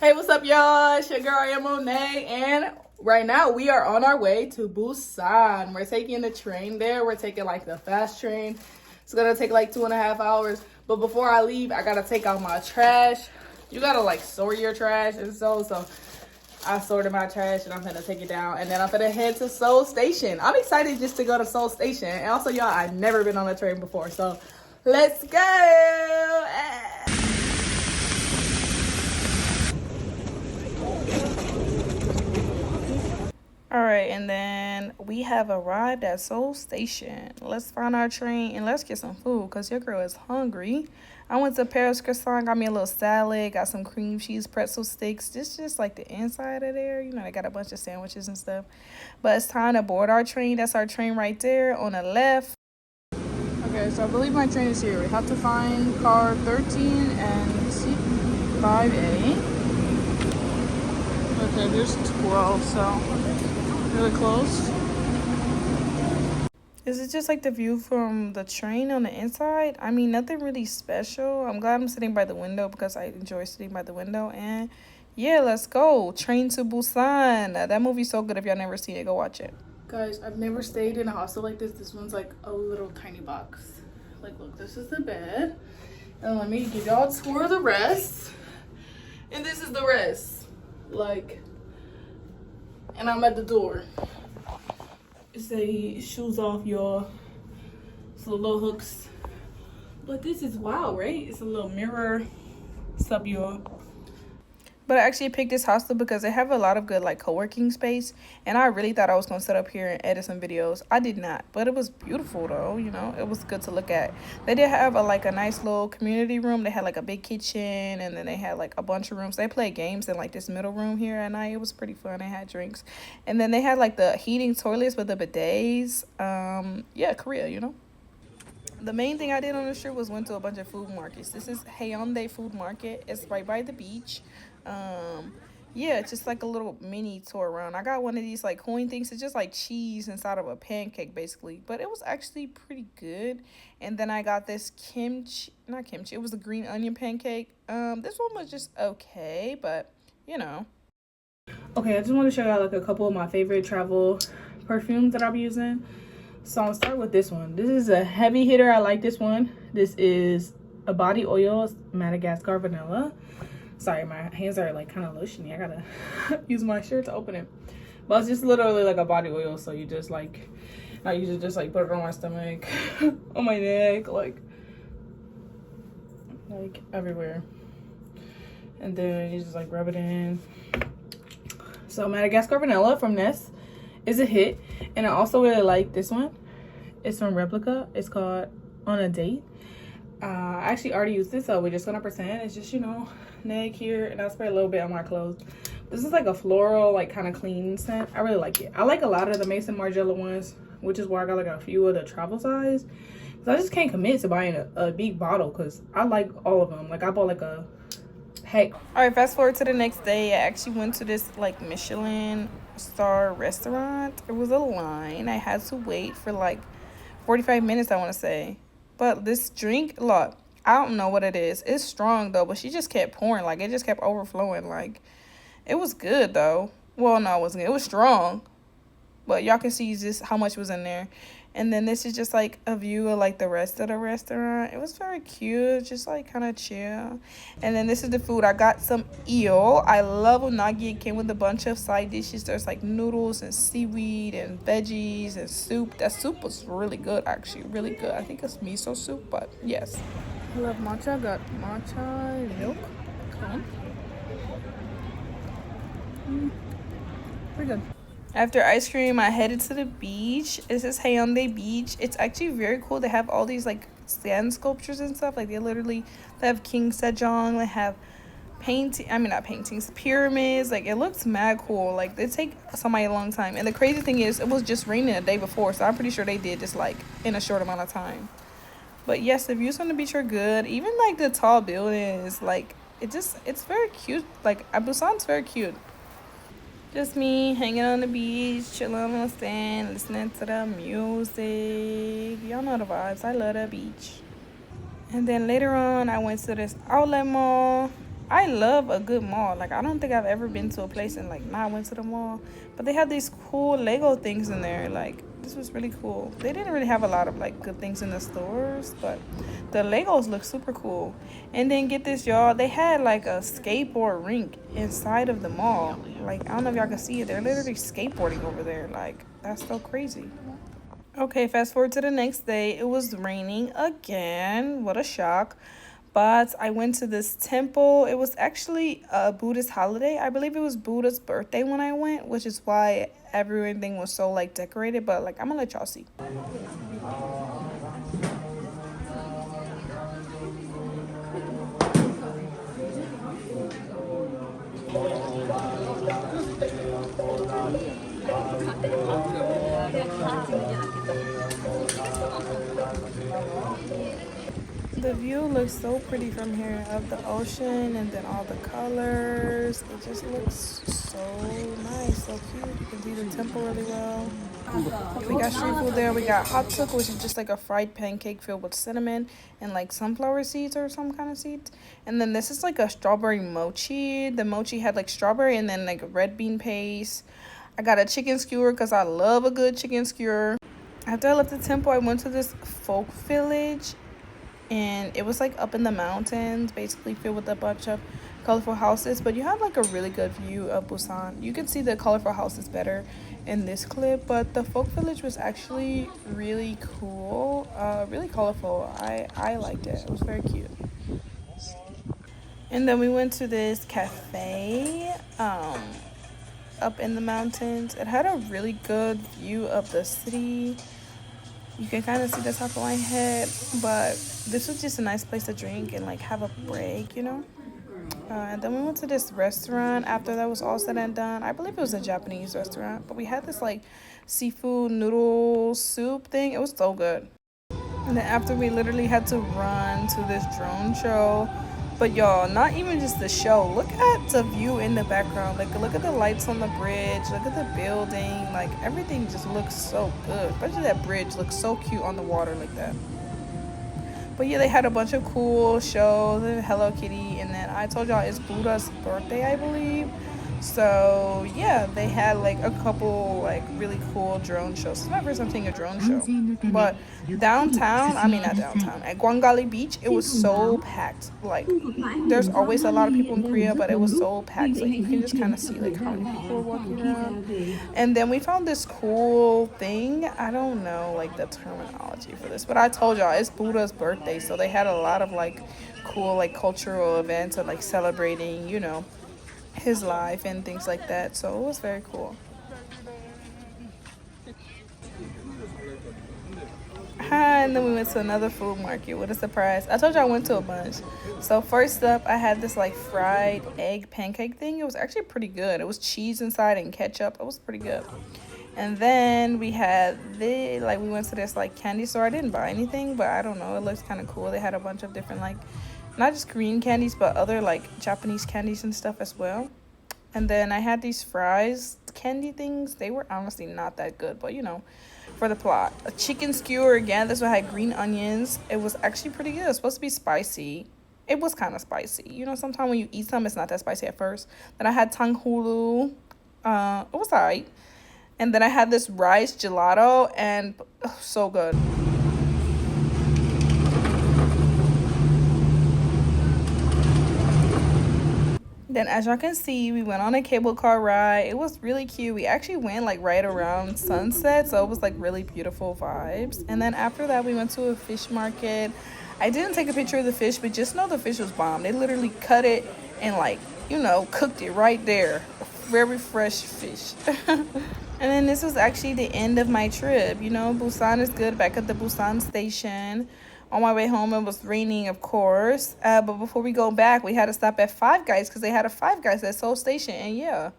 Hey, what's up, y'all? It's your girl, I am Monet, and right now we are on our way to Busan. We're taking the train there. We're taking like the fast train. It's gonna take like 2.5 hours. But before I leave, I gotta take out my trash. You gotta like sort your trash and so I sorted my trash and I'm gonna take it down, and then I'm gonna head to Seoul Station. I'm excited just to go to Seoul Station. And also, y'all, I've never been on a train before, so let's go. All right, and then we have arrived at Seoul Station. Let's find our train and let's get some food because your girl is hungry. I went to Paris Croissant, got me a little salad, got some cream cheese pretzel sticks. This just like the inside of there. You know, they got a bunch of sandwiches and stuff. But it's time to board our train. That's our train right there on the left. Okay, so I believe my train is here. We have to find car 13 and seat 5A. Okay, there's 12, so really close. Is it just like the view from the train on the inside? I mean, nothing really special. I'm glad I'm sitting by the window because I enjoy sitting by the window. And yeah, let's go. Train to Busan. That movie's so good. If y'all never seen it, go watch it. Guys, I've never stayed in a hostel like this. This one's like a little tiny box. Like, look, this is the bed. And let me give y'all a tour of the rest. And this is the rest. Like, and I'm at the door. It say shoes off, y'all. So little hooks. But this is wow, right? It's a little mirror. What's up, y'all? But I actually picked this hostel because they have a lot of good like co-working space, and I really thought I was gonna sit up here and edit some videos. I did not, but it was beautiful though. You know, it was good to look at. They did have a nice little community room. They had like a big kitchen, and then they had like a bunch of rooms. They played games in like this middle room here at night. It was pretty fun. They had drinks, and then they had like the heating toilets with the bidets. Yeah, Korea, you know. The main thing I did on this trip was went to a bunch of food markets. This is Haeundae Food Market. It's right by the beach. Yeah, it's just like a little mini tour around. I got one of these like coin things. It's just like cheese inside of a pancake basically, but it was actually pretty good. And then I got this kimchi, not kimchi, it was a green onion pancake. This one was just okay, but you know. Okay, I just want to show y'all like a couple of my favorite travel perfumes that I'll be using. So I'll start with this one. This is a heavy hitter. I like this one. This is a body oil, Madagascar vanilla. Sorry, my hands are like kind of lotiony. I gotta use my shirt to open it. But it's just literally like a body oil. So you just like, I usually just like put it on my stomach, on my neck, like everywhere. And then you just like rub it in. So Madagascar vanilla from Ness is a hit. And I also really like this one. It's from Replica. It's called On a Date. I actually already used this, so we're just gonna pretend it's just, you know, neck here, and I'll spray a little bit on my clothes. This is like a floral, like kind of clean scent. I really like it. I like a lot of the Maison Margiela ones, which is why I got like a few of the travel size. So I just can't commit to buying a big bottle because I like all of them. Like I bought like a pack. All right, fast forward to the next day. I actually went to this like Michelin star restaurant. It was a line. I had to wait for like 45 minutes, I want to say. But this drink, look, I don't know what it is. It's strong though, but she just kept pouring. Like it just kept overflowing. Like it was good though. Well, no, it wasn't. It was strong, but y'all can see just how much was in there. And then this is just like a view of like the rest of the restaurant. It was very cute, just like kind of chill. And then this is the food. I got some eel. I love unagi. It came with a bunch of side dishes. There's like noodles and seaweed and veggies and soup. That soup was really good, actually, really good. I think it's miso soup, but yes. I love matcha. Got matcha milk. Come on. Pretty good. After ice cream, I headed to the beach. This is Haeundae Beach. It's actually very cool. They have all these like sand sculptures and stuff. Like they have King Sejong. They have not paintings, pyramids. Like it looks mad cool. Like they take somebody a long time. And the crazy thing is, it was just raining the day before, so I'm pretty sure they did this like in a short amount of time. But yes, the views on the beach are good. Even like the tall buildings, like it's very cute. Like Busan's very cute. Just me hanging on the beach, chilling on the sand, listening to the music. Y'all know the vibes. I love the beach. And then later on, I went to this outlet mall. I love a good mall. Like, I don't think I've ever been to a place and like not went to the mall. But they had these cool Lego things in there. Like, this was really cool. They didn't really have a lot of like good things in the stores, but the Legos look super cool. And then get this, y'all, they had like a skateboard rink inside of the mall. Like, I don't know if y'all can see it. They're literally skateboarding over there. Like, that's so crazy. Okay, fast forward to the next day. It was raining again. What a shock. But I went to this temple. It was actually a Buddhist holiday. I believe it was Buddha's birthday when I went, which is why everything was so like decorated. But like, I'm gonna let y'all see. The view looks so pretty from here of the ocean and then all the colors. It just looks so nice, so cute. You can see the temple really well. We got street food there. We got hot tuk, which is just like a fried pancake filled with cinnamon and like sunflower seeds or some kind of seeds. And then this is like a strawberry mochi. The mochi had like strawberry and then like red bean paste. I got a chicken skewer because I love a good chicken skewer. After I left the temple, I went to this folk village, and it was like up in the mountains, basically filled with a bunch of colorful houses. But you have like a really good view of Busan. You can see the colorful houses better in this clip, but the folk village was actually really cool, really colorful. I liked it. It was very cute. And then we went to this cafe up in the mountains. It had a really good view of the city. You can kind of see the top of my head, but this was just a nice place to drink and like have a break, you know. And then we went to this restaurant after that was all said and done. I believe it was a Japanese restaurant, but we had this like seafood noodle soup thing. It was so good. And then after, we literally had to run to this drone show. But y'all, not even just the show. Look at the view in the background. Like, look at the lights on the bridge. Look at the building. Like, everything just looks so good. Especially that bridge looks so cute on the water like that. But yeah, they had a bunch of cool shows and Hello Kitty. And then I told y'all it's Buddha's birthday, I believe. So yeah, they had like a couple like really cool drone shows. It's my first time seeing a drone show. But downtown, I mean not downtown, at Gwangali Beach, it was so packed. Like, there's always a lot of people in Korea, but it was so packed. Like, you can just kind of see like how many people were walking around. And then we found this cool thing. I don't know like the terminology for this, but I told y'all it's Buddha's birthday, so they had a lot of like cool like cultural events and like celebrating, you know, his life and things like that. So it was very cool. Hi, and then we went to another food market. What a surprise. I told you I went to a bunch. So first up, I had this like fried egg pancake thing. It was actually pretty good. It was cheese inside and ketchup. It was pretty good. And then we had we went to this like candy store. I didn't buy anything, but I don't know, it looks kind of cool. They had a bunch of different like not just Korean candies, but other like Japanese candies and stuff as well. And then I had these fries candy things. They were honestly not that good, but you know, for the plot. A chicken skewer again. This one had green onions. It was actually pretty good. It was supposed to be spicy. It was kind of spicy. You know, sometimes when you eat something, it's not that spicy at first. Then I had tanghulu. It was alright. And then I had this rice gelato, and so good. Then as y'all can see, we went on a cable car ride. It was really cute. We actually went like right around sunset, so it was like really beautiful vibes. And then after that, we went to a fish market. I didn't take a picture of the fish, but just know the fish was bomb. They literally cut it and like, you know, cooked it right there. Very fresh fish. And then this was actually the end of my trip. You know, Busan is good. Back at the Busan station. On my way home, it was raining, of course. But before we go back, we had to stop at Five Guys because they had a Five Guys at Seoul Station. And yeah,